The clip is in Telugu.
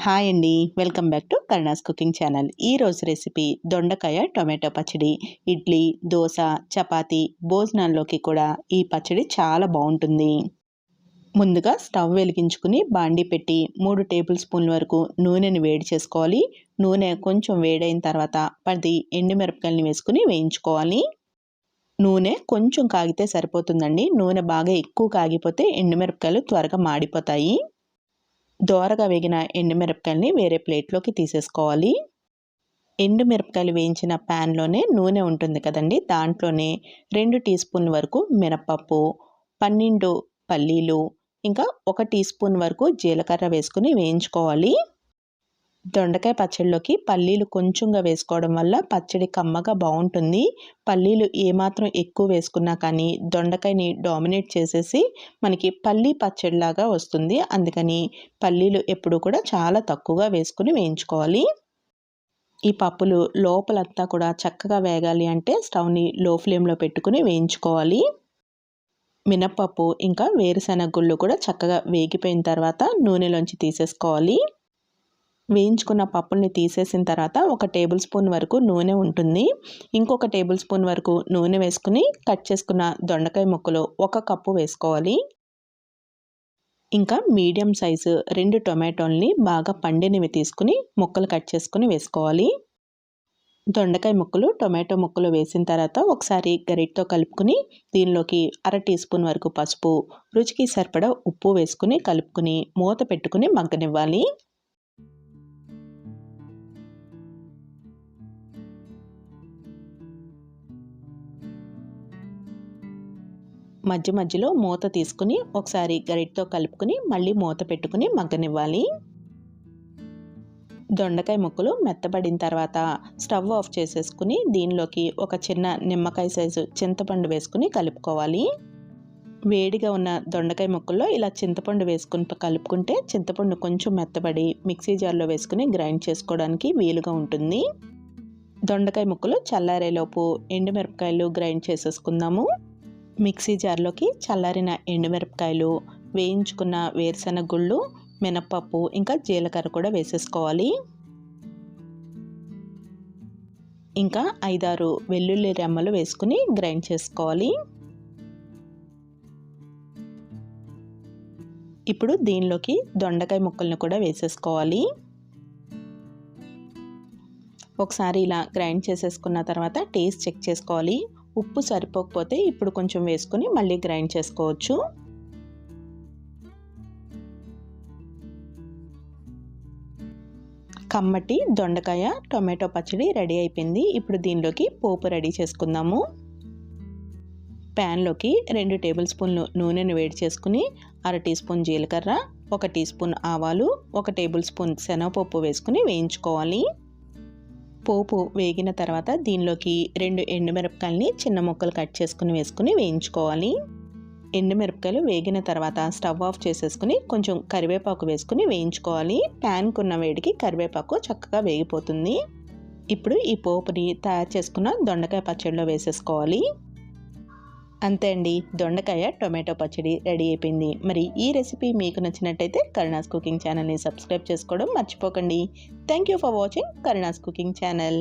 హాయ్ అండి, welcome back to Karuna's cooking channel. ఈరోజు రెసిపీ దొండకాయ టొమాటో పచ్చడి. ఇడ్లీ, దోశ, చపాతీ, భోజనాల్లోకి కూడా ఈ పచ్చడి చాలా బాగుంటుంది. ముందుగా స్టవ్ వెలిగించుకుని బాండీ పెట్టి 3 టేబుల్ స్పూన్ల వరకు నూనెని వేడి చేసుకోవాలి. నూనె కొంచెం వేడైన తర్వాత 10 ఎండుమిరపకాయలని వేసుకుని వేయించుకోవాలి. నూనె కొంచెం కాగితే సరిపోతుందండి. నూనె బాగా ఎక్కువ కాగిపోతే ఎండుమిరపకాయలు త్వరగా మాడిపోతాయి. దోరగా వేగిన ఎండుమిరపకాయలని వేరే ప్లేట్లోకి తీసేసుకోవాలి. ఎండుమిరపకాయలు వేయించిన ప్యాన్లోనే నూనె ఉంటుంది కదండి, దాంట్లోనే 2 టీ స్పూన్ల వరకు మినపప్పు, 12 పల్లీలు, ఇంకా 1 టీ స్పూన్ వరకు జీలకర్ర వేసుకుని వేయించుకోవాలి. దొండకాయ పచ్చడిలోకి పల్లీలు కొంచెంగా వేసుకోవడం వల్ల పచ్చడి కమ్మగా బాగుంటుంది. పల్లీలు ఏమాత్రం ఎక్కువ వేసుకున్నా కానీ దొండకాయని డామినేట్ చేసేసి మనకి పల్లీ పచ్చడిలాగా వస్తుంది. అందుకని పల్లీలు ఎప్పుడు కూడా చాలా తక్కువగా వేసుకుని వేయించుకోవాలి. ఈ పప్పులు లోపలంతా కూడా చక్కగా వేగాలి అంటే స్టవ్ని లో ఫ్లేమ్లో పెట్టుకుని వేయించుకోవాలి. మినపప్పు ఇంకా వేరుశనగ గుళ్ళు కూడా చక్కగా వేగిపోయిన తర్వాత నూనెలోంచి తీసేసుకోవాలి. వేయించుకున్న పప్పుల్ని తీసేసిన తర్వాత 1 టేబుల్ స్పూన్ వరకు నూనె ఉంటుంది. ఇంకొక టేబుల్ స్పూన్ వరకు నూనె వేసుకుని కట్ చేసుకున్న దొండకాయ ముక్కలు 1 కప్పు వేసుకోవాలి. ఇంకా మీడియం సైజు 2 టొమాటోల్ని బాగా పండినవి తీసుకుని ముక్కలు కట్ చేసుకుని వేసుకోవాలి. దొండకాయ ముక్కలు టొమాటో ముక్కలు వేసిన తర్వాత ఒకసారి గరిటతో కలుపుకుని దీనిలోకి 1/2 టీ స్పూన్ వరకు పసుపు, రుచికి సరిపడా ఉప్పు వేసుకుని కలుపుకుని మూత పెట్టుకుని మగ్గనివ్వాలి. మధ్య మధ్యలో మూత తీసుకుని ఒకసారి గరిటతో కలుపుకుని మళ్ళీ మూత పెట్టుకుని మగ్గనివ్వాలి. దొండకాయ ముక్కలు మెత్తబడిన తర్వాత స్టవ్ ఆఫ్ చేసేసుకుని దీనిలోకి ఒక చిన్న నిమ్మకాయ సైజు చింతపండు వేసుకుని కలుపుకోవాలి. వేడిగా ఉన్న దొండకాయ ముక్కల్లో ఇలా చింతపండు వేసుకుని కలుపుకుంటే చింతపండు కొంచెం మెత్తబడి మిక్సీ జార్లో వేసుకుని గ్రైండ్ చేసుకోవడానికి వీలుగా ఉంటుంది. దొండకాయ ముక్కలు చల్లారేలోపు ఎండుమిరపకాయలు గ్రైండ్ చేసేసుకుందాము. మిక్సీ జార్లోకి చల్లారిన ఎండుమిరపకాయలు, వేయించుకున్న వేరుశనగ గుళ్ళు, మినపప్పు ఇంకా జీలకర్ర కూడా వేసేసుకోవాలి. ఇంకా 5-6 వెల్లుల్లి రెమ్మలు వేసుకుని గ్రైండ్ చేసుకోవాలి. ఇప్పుడు దీనిలోకి దొండకాయ ముక్కలను కూడా వేసేసుకోవాలి. ఒకసారి ఇలా గ్రైండ్ చేసేసుకున్న తర్వాత టేస్ట్ చెక్ చేసుకోవాలి. ఉప్పు సరిపోకపోతే ఇప్పుడు కొంచెం వేసుకుని మళ్ళీ గ్రైండ్ చేసుకోవచ్చు. కమ్మటి దొండకాయ టొమాటో పచ్చడి రెడీ అయిపోయింది. ఇప్పుడు దీనిలోకి పోపు రెడీ చేసుకుందాము. ప్యాన్లోకి 2 టేబుల్ స్పూన్లు నూనెను వేడి చేసుకుని 1/2 టీ స్పూన్ జీలకర్ర, 1 టీ స్పూన్ ఆవాలు, 1 టేబుల్ స్పూన్ శనగపప్పు వేసుకుని వేయించుకోవాలి. పోపు వేగిన తర్వాత దీనిలోకి 2 ఎండుమిరపకాయలని చిన్న ముక్కలు కట్ చేసుకుని వేసుకుని వేయించుకోవాలి. ఎండుమిరపకాయలు వేగిన తర్వాత స్టవ్ ఆఫ్ చేసేసుకుని కొంచెం కరివేపాకు వేసుకుని వేయించుకోవాలి. ప్యాన్కున్న వేడికి కరివేపాకు చక్కగా వేగిపోతుంది. ఇప్పుడు ఈ పోపుని తయారు చేసుకున్న దొండకాయ పచ్చడిలో వేసేసుకోవాలి. అంతే అండి, దొండకాయ టొమాటో పచ్చడి రెడీ అయిపోయింది. మరి ఈ రెసిపీ మీకు నచ్చినట్టయితే కరుణాస్ కుకింగ్ ఛానల్ని సబ్స్క్రైబ్ చేసుకోవడం మర్చిపోకండి. Thank you for watching Karuna's cooking channel.